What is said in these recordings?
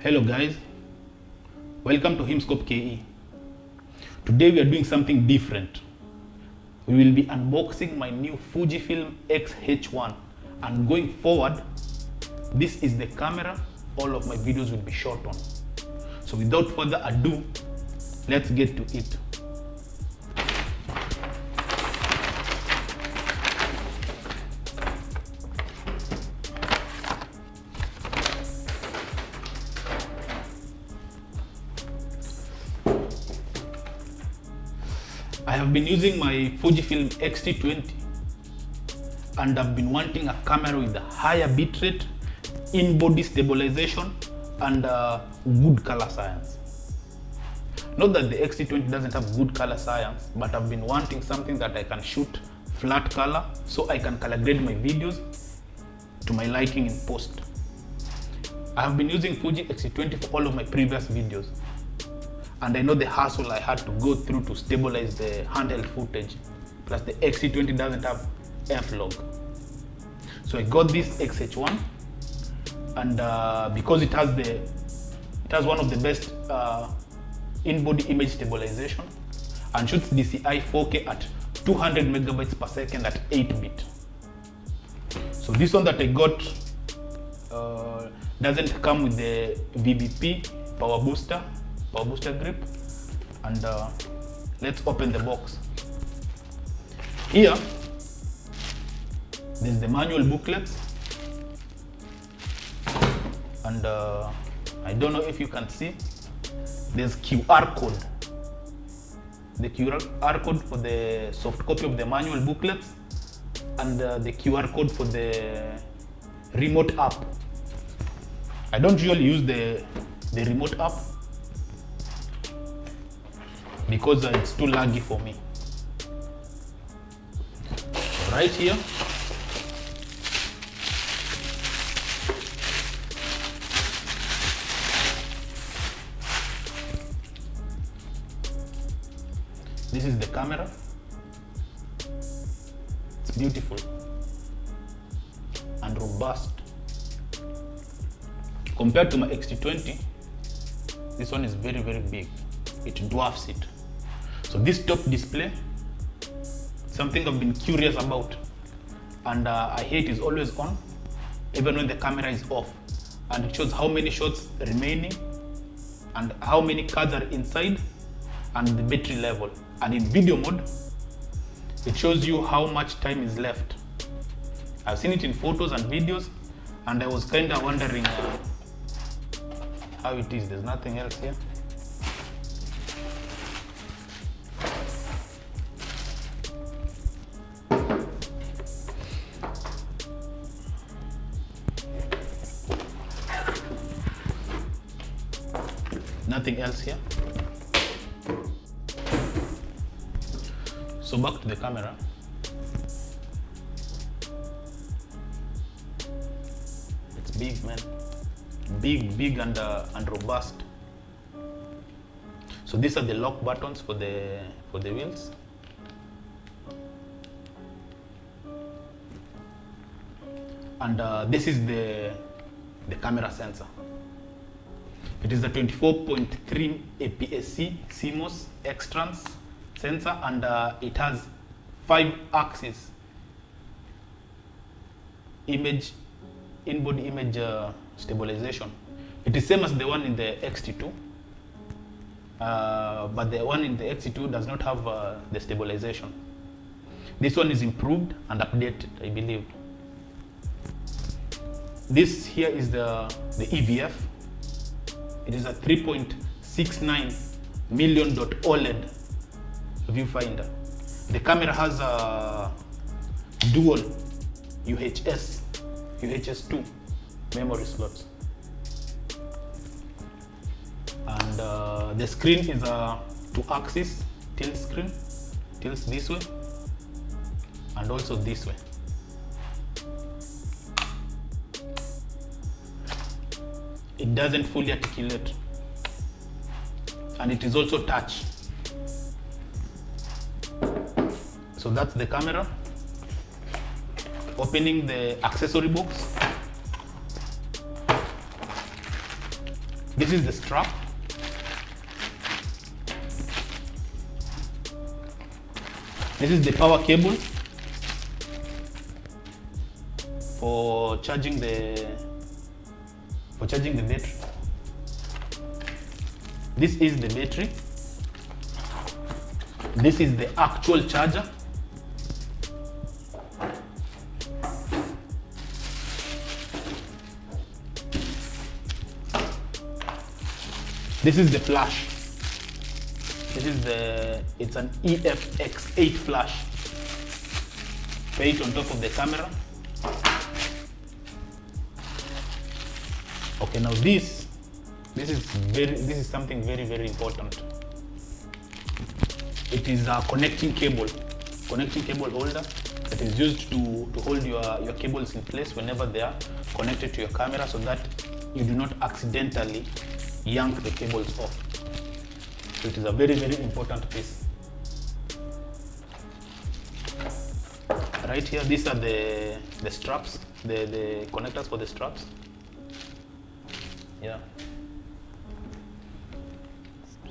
Hello guys, welcome to Himscope KE. Today we are doing something different. We will be unboxing my new Fujifilm XH1, and going forward, this is the camera all of my videos will be shot on. So without further ado, let's get to it. I have been using my Fujifilm X-T20 and I've been wanting a camera with a higher bitrate, in-body stabilization and good color science. Not that the X-T20 doesn't have good color science, but I've been wanting something that I can shoot flat color so I can color grade my videos to my liking in post. I have been using Fuji X-T20 for all of my previous videos, and I know the hassle I had to go through to stabilize the handheld footage. Plus the X-T20 doesn't have F-log. So I got this XH1, and because it has one of the best in-body image stabilization and shoots DCI 4K at 200 megabytes per second at 8-bit. So this one that I got doesn't come with the VBP power booster grip, and let's open the box. Here there's the manual booklets, and I don't know if you can see, there's QR code. The QR code for the soft copy of the manual booklets, and the QR code for the remote app. I don't usually use the remote app because it's too laggy for me. Right here, this is the camera. It's beautiful and robust. Compared to my X-T20, this one is very, very big. It dwarfs it. So this top display, something I've been curious about, and I hear it is always on, even when the camera is off, and it shows how many shots remaining, and how many cards are inside, and the battery level. And in video mode, it shows you how much time is left. I've seen it in photos and videos, and I was kind of wondering how it is. There's nothing else here. Nothing else here. So back to the camera. It's big, man. Big and robust. So these are the lock buttons for the wheels. And this is the camera sensor. It is a 24.3 APS-C CMOS X-Trans sensor, and it has 5-axis in-body image stabilization. It is same as the one in the X-T2, but the one in the X-T2 does not have the stabilization. This one is improved and updated, I believe. This here is the EVF. It is a 3.69 million dot OLED viewfinder. The camera has a dual UHS-2 memory slots, and the screen is a 2-axis tilt screen, tilts this way and also this way. It doesn't fully articulate, and it is also touch. So that's the camera. Opening the accessory box, This is the strap. This is the power cable for charging the battery. This is the battery. This is the actual charger. This is the flash. It's an XH flash. Put it on top of the camera. Okay, now this is something very important. It is a connecting cable holder that is used to hold your cables in place whenever they are connected to your camera, so that you do not accidentally yank the cables off. So it is a very important piece. Right here, these are the straps, the connectors for the straps. Yeah.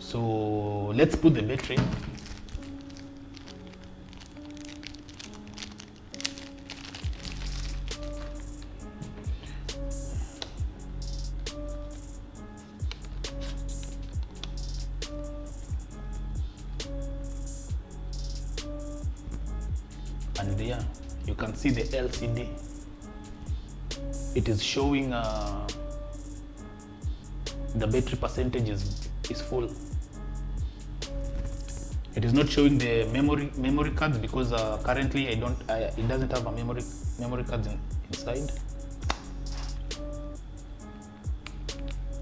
So let's put the battery. And there you can see the LCD. It is showing the battery percentage is full. It is not showing the memory cards because currently it doesn't have a memory cards inside.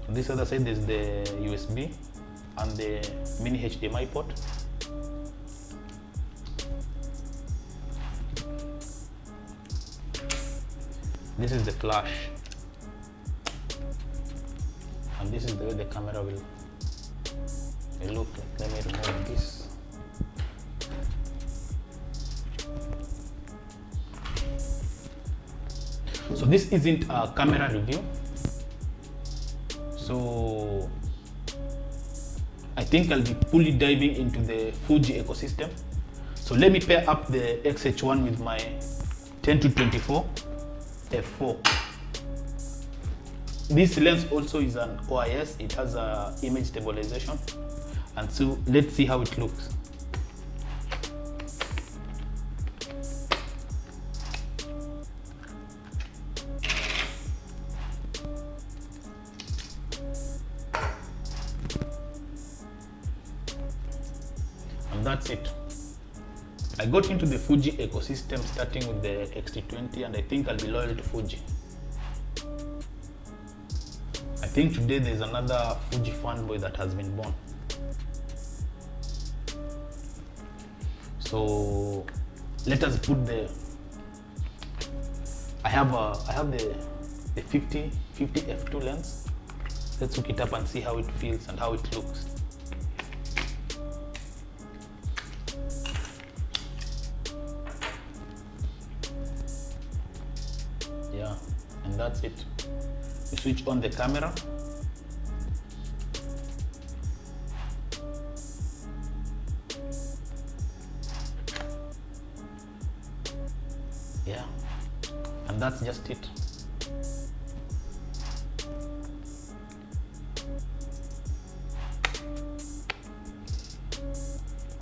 On this other side there's the USB and the mini HDMI port. This is the flash, and this is the way the camera will look like. Let me remove this. So this isn't a camera review, so I think I'll be fully diving into the Fuji ecosystem. So let me pair up the XH1 with my 10-24 f4. This lens also is an OIS. It has a image stabilization, and so let's see how it looks. And that's it. I got into the Fuji ecosystem starting with the X-T20, and I think I'll be loyal to Fuji. I think today there's another Fuji fanboy that has been born. So let us put I have the 50 f2 lens. Let's hook it up and see how it feels and how it looks. Yeah, and that's it. You switch on the camera. Yeah, and that's just it.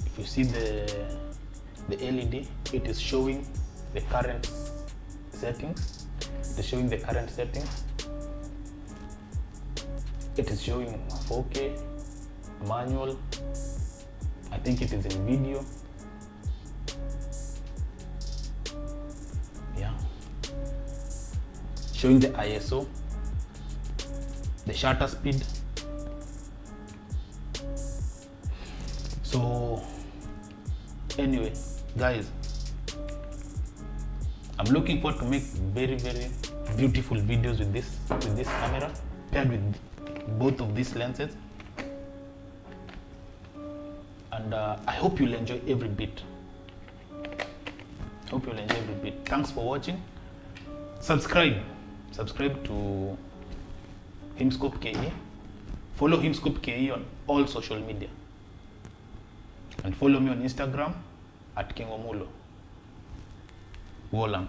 If you see the LED, it is showing the current settings. It is showing the current settings. It is showing 4K, manual. I think it is in video. Yeah. Showing the ISO, the shutter speed. So anyway, guys, I'm looking forward to make very beautiful videos with this camera paired with both of these lenses, and I hope you'll enjoy every bit. Thanks for watching. Subscribe to Filmscope KE Follow him Scoop KE on all social media. And follow me on Instagram at King Omulo. Wolam.